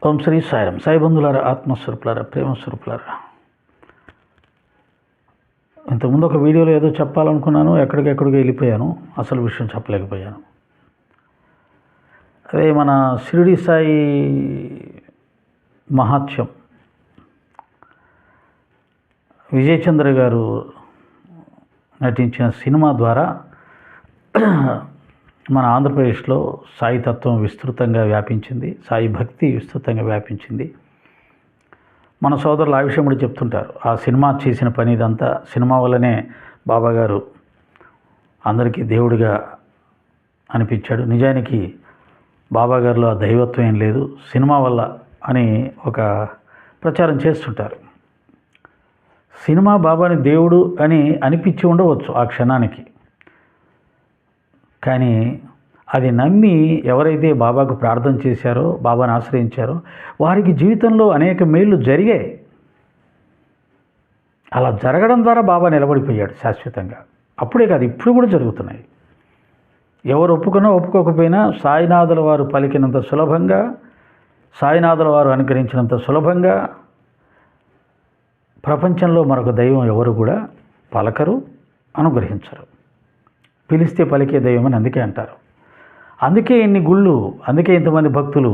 ఓం శ్రీ సాయిరాం. సాయి బంధులారా, ఆత్మస్వరూపులారా, ప్రేమస్వరూపులారా, ఇంతకుముందు ఒక వీడియోలో ఏదో చెప్పాలనుకున్నాను, ఎక్కడికెక్కడికి వెళ్ళిపోయాను, అసలు విషయం చెప్పలేకపోయాను. అదే మన షిరిడి సాయి మహాత్యం విజయ్ చంద్ర గారు నటించిన సినిమా ద్వారా మన ఆంధ్రప్రదేశ్లో సాయి తత్వం విస్తృతంగా వ్యాపించింది, సాయి భక్తి విస్తృతంగా వ్యాపించింది. మన సోదరులు ఆ విషయం కూడా చెప్తుంటారు. ఆ సినిమా చేసిన పని ఇదంతా సినిమా వల్లనే బాబాగారు అందరికీ దేవుడిగా అనిపించాడు. నిజానికి బాబాగారిలో ఆ దైవత్వం ఏం లేదు, సినిమా వల్ల అని ఒక ప్రచారం చేస్తుంటారు. సినిమా బాబాని దేవుడు అని అనిపించి ఉండవచ్చు ఆ క్షణానికి, కానీ అది నమ్మి ఎవరైతే బాబాకు ప్రార్థన చేశారో, బాబాను ఆశ్రయించారో వారికి జీవితంలో అనేక మేళ్ళు జరిగాయి. అలా జరగడం ద్వారా బాబా నిలబడిపోయాడు శాశ్వతంగా. అప్పుడే కాదు, ఇప్పుడు కూడా జరుగుతున్నాయి. ఎవరు ఒప్పుకున్నా ఒప్పుకోకపోయినా సాయినాథుల వారు పలికినంత సులభంగా, సాయినాథుల వారు అనుగ్రహించినంత సులభంగా ప్రపంచంలో మరొక దైవం ఎవరు కూడా పలకరు, అనుగ్రహించరు. పిలిస్తే పలికే దైవం అని అందుకే అంటారు. అందుకే ఇన్ని గుళ్ళు, అందుకే ఇంతమంది భక్తులు.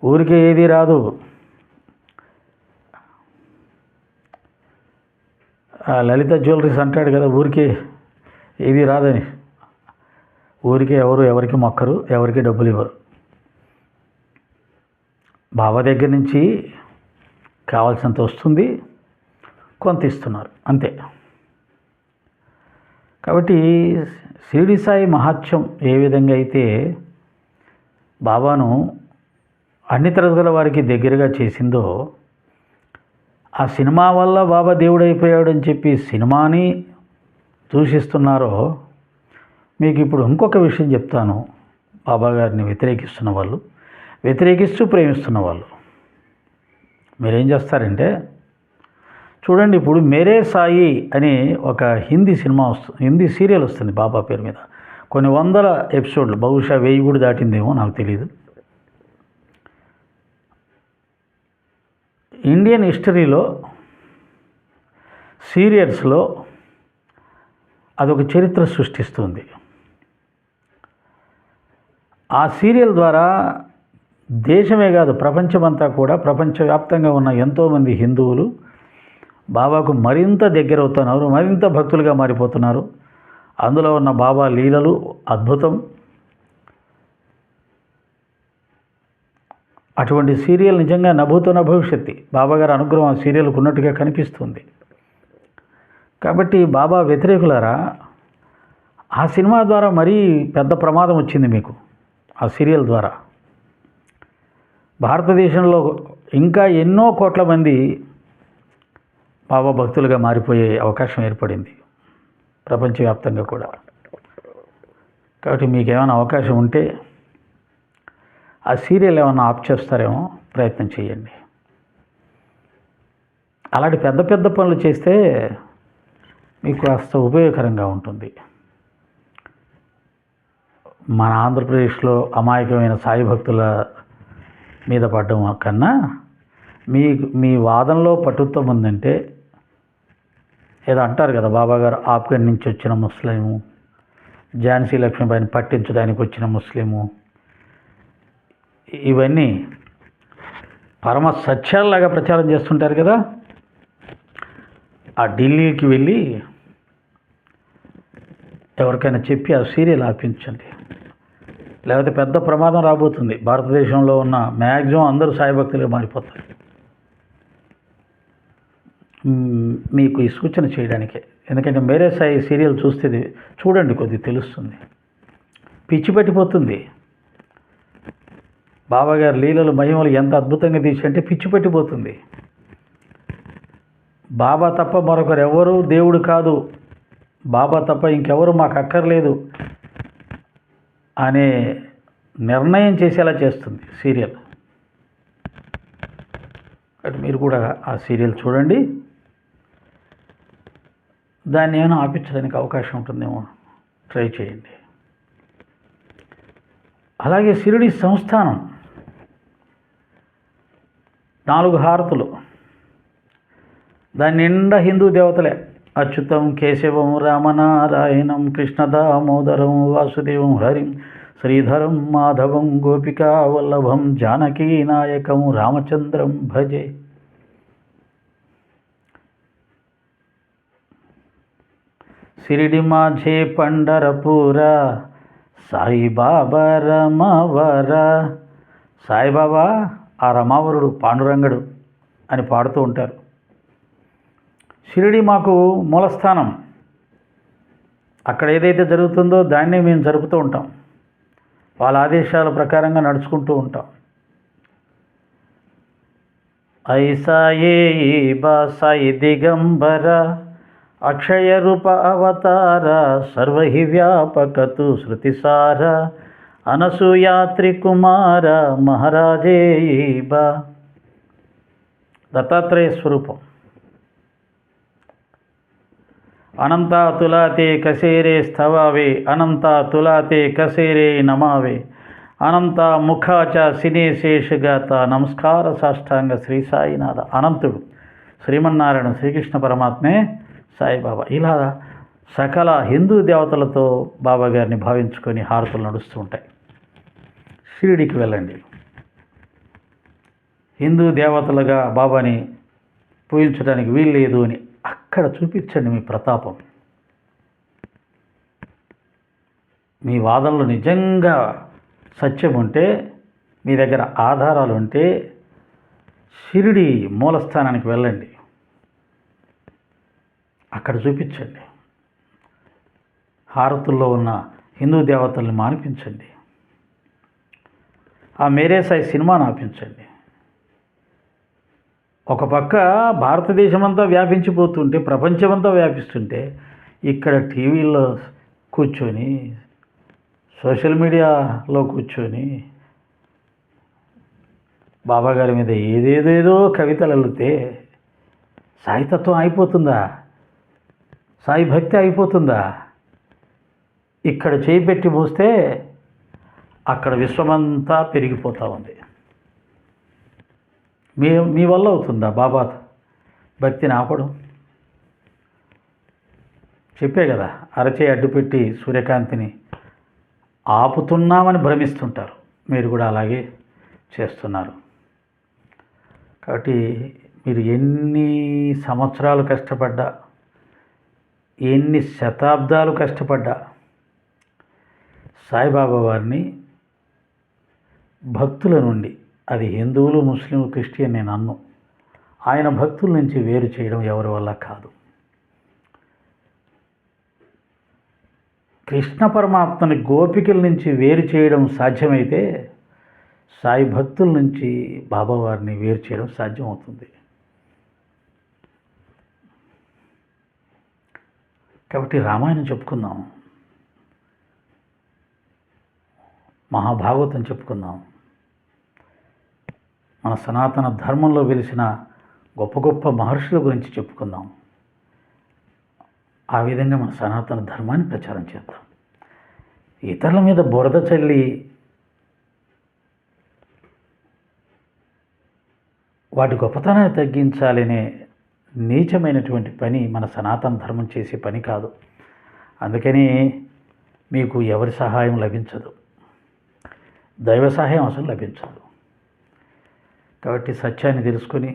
ఊరికే ఏది రాదు. లలిత జ్యువెలరీస్ అంటాడు కదా, ఊరికే ఏది రాదని. ఊరికే ఎవరికి మొక్కరు, ఎవరికి డబ్బులు ఇవ్వరు. బాబా దగ్గర నుంచి కావాల్సినంత వస్తుంది, కొంత ఇస్తున్నారు, అంతే. కాబట్టి షిరిడి సాయి మహాత్యం ఏ విధంగా అయితే బాబాను అన్ని తరగతుల వారికి దగ్గరగా చేసిందో, ఆ సినిమా వల్ల బాబా దేవుడైపోయాడు అని చెప్పి సినిమాని దూషిస్తున్నారో, మీకు ఇప్పుడు ఇంకొక విషయం చెప్తాను. బాబా గారిని వ్యతిరేకిస్తున్న వాళ్ళు, వ్యతిరేకిస్తూ ప్రేమిస్తున్న వాళ్ళు మీరేం చేస్తారంటే, చూడండి, ఇప్పుడు మేరే సాయి అని ఒక హిందీ సినిమా వస్తుంది, హిందీ సీరియల్ వస్తుంది బాబా పేరు మీద. కొన్ని వందల ఎపిసోడ్లు, బహుశా 1000 కూడా దాటిందేమో, నాకు తెలియదు. ఇండియన్ హిస్టరీలో సీరియల్స్లో అదొక చరిత్ర సృష్టిస్తుంది. ఆ సీరియల్ ద్వారా దేశమే కాదు ప్రపంచమంతా కూడా, ప్రపంచవ్యాప్తంగా ఉన్న ఎంతోమంది హిందువులు బాబాకు మరింత దగ్గర అవుతున్నారు, మరింత భక్తులుగా మారిపోతున్నారు. అందులో ఉన్న బాబా లీలలు అద్భుతం. అటువంటి సీరియల్ నిజంగా నభూతో భవిష్యత్తు. బాబాగారి అనుగ్రహం ఆ సీరియల్కు ఉన్నట్టుగా కనిపిస్తుంది. కాబట్టి బాబా వ్యతిరేకులారా, ఆ సినిమా ద్వారా మరీ పెద్ద ప్రమాదం వచ్చింది మీకు. ఆ సీరియల్ ద్వారా భారతదేశంలో ఇంకా ఎన్నో కోట్ల మంది బాబా భక్తులుగా మారిపోయే అవకాశం ఏర్పడింది, ప్రపంచవ్యాప్తంగా కూడా. కాబట్టి మీకు ఏమైనా అవకాశం ఉంటే ఆ సీరియల్ ఏమైనా ఆఫ్ చేస్తారేమో ప్రయత్నం చేయండి. అలాంటి పెద్ద పెద్ద పనులు చేస్తే మీకు కాస్త ఉపయోగకరంగా ఉంటుంది. మన ఆంధ్రప్రదేశ్లో అమాయకమైన సాయి భక్తుల మీద పడడం కన్నా మీ వాదనలో పట్టుత్వం ఉందంటే, ఏదో అంటారు కదా, బాబాగారు ఆఫ్ఘన్ నుంచి వచ్చిన ముస్లిము, ఝాన్సీ లక్ష్మీబాయిని పట్టించడానికి వచ్చిన ముస్లిము, ఇవన్నీ పరమ సత్యాల్లాగా ప్రచారం చేస్తుంటారు కదా. ఆ ఢిల్లీకి వెళ్ళి ఎవరికైనా చెప్పి ఆ సీరియల్ ఆపించండి, లేకపోతే పెద్ద ప్రమాదం రాబోతుంది. భారతదేశంలో ఉన్న మ్యాక్సిమం అందరూ సాయి భక్తులుగా మారిపోతారు. మీకు ఈ సూచన చేయడానికే. ఎందుకంటే మేరే సాయి సీరియల్ చూస్తే చూడండి, కొద్దిగా తెలుస్తుంది. పిచ్చి పట్టిపోతుంది. బాబాగారి లీలలు మహిమలు ఎంత అద్భుతంగా తీసంటే పిచ్చి పట్టిపోతుంది. బాబా తప్ప మరొకరు ఎవరు దేవుడు కాదు, బాబా తప్ప ఇంకెవరు మాకు అక్కర్లేదు అనే నిర్ణయం చేసేలా చేస్తుంది సీరియల్. కాబట్టి మీరు కూడా ఆ సీరియల్ చూడండి. దాన్ని ఏమైనా ఆపించడానికి అవకాశం ఉంటుందేమో ట్రై చేయండి. అలాగే షిరిడి సంస్థానం 4 హారతులు, దాని నిండా హిందూ దేవతలే. అచ్యుతం కేశవం రామనారాయణం కృష్ణ దామోదరం వాసుదేవం హరిం శ్రీధరం మాధవం గోపికా వల్లభం జానకీ నాయకం రామచంద్రం భజే. సిరిడి మాఝే పండరపూర సాయిబాబా రమవర. సాయిబాబా ఆ రమావరుడు పాండురంగడు అని పాడుతూ ఉంటారు. షిరిడి మాకు మూలస్థానం. అక్కడ ఏదైతే జరుగుతుందో దాన్నే మేము జరుపుతూ ఉంటాం. వాళ్ళ ఆదేశాల ప్రకారంగా నడుచుకుంటూ ఉంటాం. ఐసాయే బా సాయి దిగంబర అక్షయ రూప అవతార సర్వహి వ్యాపకతు శృతిసార అనసూయాత్రి కుమార మహారాజే బా. దత్తాత్రేయ స్వరూపం. అనంత తులాతే కసేరే స్థవావే అనంత తులాతే కసేరే నమావే అనంత ముఖాచ సినేశేషగాత నమస్కార సాష్టాంగ శ్రీ సాయినాథ. అనంతుడు శ్రీమన్నారాయణ శ్రీకృష్ణ పరమాత్మే సాయిబాబా. ఇలా సకల హిందూ దేవతలతో బాబా గారిని భావించుకొని హారతులు నడుస్తూ ఉంటాయి. షిరిడికి వెళ్ళండి. హిందూ దేవతలుగా బాబాని పూజించడానికి వీల్లేదు అని అక్కడ చూపించండి మీ ప్రతాపం. మీ వాదనలో నిజంగా సత్యం ఉంటే, మీ దగ్గర ఆధారాలు ఉంటే షిరిడి మూలస్థానానికి వెళ్ళండి, అక్కడ చూపించండి. హారతుల్లో ఉన్న హిందూ దేవతల్ని మానిపించండి. ఆ మేరే సాయి సినిమాను ఆపించండి. ఒక పక్క భారతదేశమంతా వ్యాపించిపోతుంటే, ప్రపంచమంతా వ్యాపిస్తుంటే, ఇక్కడ టీవీల్లో కూర్చొని, సోషల్ మీడియాలో కూర్చొని బాబాగారి మీద ఏదేదేదో కవితలు అల్లితే సాయితత్వం అయిపోతుందా? సాయి భక్తి అయిపోతుందా? ఇక్కడ చేయిపెట్టి మూస్తే అక్కడ విశ్వమంతా పెరిగిపోతూ ఉంది. మీ వల్ల అవుతుందా బాబా భక్తిని ఆపడం? చెప్పే కదా, అరచే అడ్డుపెట్టి సూర్యకాంతిని ఆపుతున్నామని భ్రమిస్తుంటారు. మీరు కూడా అలాగే చేస్తున్నారు. కాబట్టి మీరు ఎన్ని సంవత్సరాలు కష్టపడ్డా, ఎన్ని శతాబ్దాలు కష్టపడ్డా సాయిబాబా వారిని భక్తుల నుండి, అది హిందువులు, ముస్లింలు, క్రిస్టియన్ నేను అన్ను, ఆయన భక్తుల నుంచి వేరు చేయడం ఎవరి వల్ల కాదు. కృష్ణ పరమాత్మని గోపికల నుంచి వేరు చేయడం సాధ్యమైతే సాయి భక్తుల నుంచి బాబావారిని వేరు చేయడం సాధ్యమవుతుంది. కాబట్టి రామాయణం చెప్పుకుందాం, మహాభాగవతం చెప్పుకుందాం, మన సనాతన ధర్మంలో వెలిసిన గొప్ప గొప్ప మహర్షుల గురించి చెప్పుకుందాం. ఆ విధంగా మన సనాతన ధర్మాన్ని ప్రచారం చేద్దాం. ఇతరుల మీద బురద చల్లి వాటి గొప్పతనాన్ని తగ్గించాలనే నీచమైనటువంటి పని మన సనాతన ధర్మం చేసే పని కాదు. అందుకని మీకు ఎవరి సహాయం లభించదు, దైవ సహాయం అసలు లభించదు. కాబట్టి సత్యాన్ని తెలుసుకొని,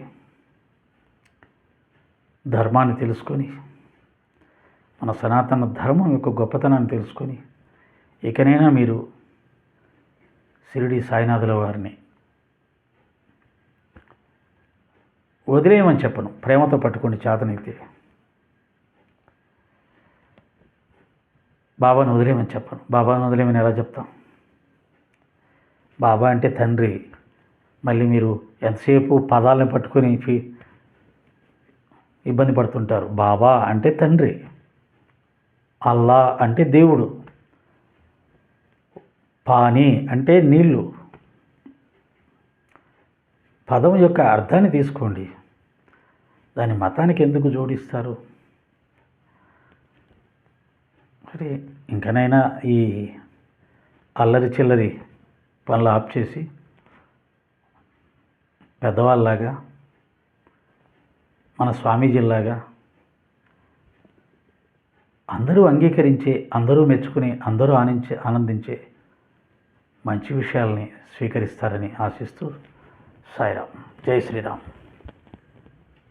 ధర్మాన్ని తెలుసుకొని, మన సనాతన ధర్మం యొక్క గొప్పతనాన్ని తెలుసుకొని, ఇకనైనా మీరు షిరిడి సాయినాథుల వారిని వదిలేయమని చెప్పను, ప్రేమతో పట్టుకోండి చేతనైతే. బాబాను వదిలేయమని చెప్పను. బాబాను వదిలేయమని ఎలా చెప్తాం? బాబా అంటే తండ్రి. మళ్ళీ మీరు ఎంతసేపు పదాలను పట్టుకొని ఇబ్బంది పడుతుంటారు. బాబా అంటే తండ్రి, అల్లా అంటే దేవుడు, పానీ అంటే నీళ్ళు. పదం యొక్క అర్థాన్ని తీసుకోండి, దాని మతానికి ఎందుకు జోడిస్తారు? సరే, ఇంకనైనా ఈ అల్లరి చిల్లరి పనులు ఆప్ చేసి పెద్దవాళ్ళలాగా, మన స్వామీజీలాగా అందరూ అంగీకరించే, అందరూ మెచ్చుకుని, అందరూ ఆనందించే మంచి విషయాల్ని స్వీకరిస్తారని ఆశిస్తూ సాయిరాం. జై శ్రీరామ్.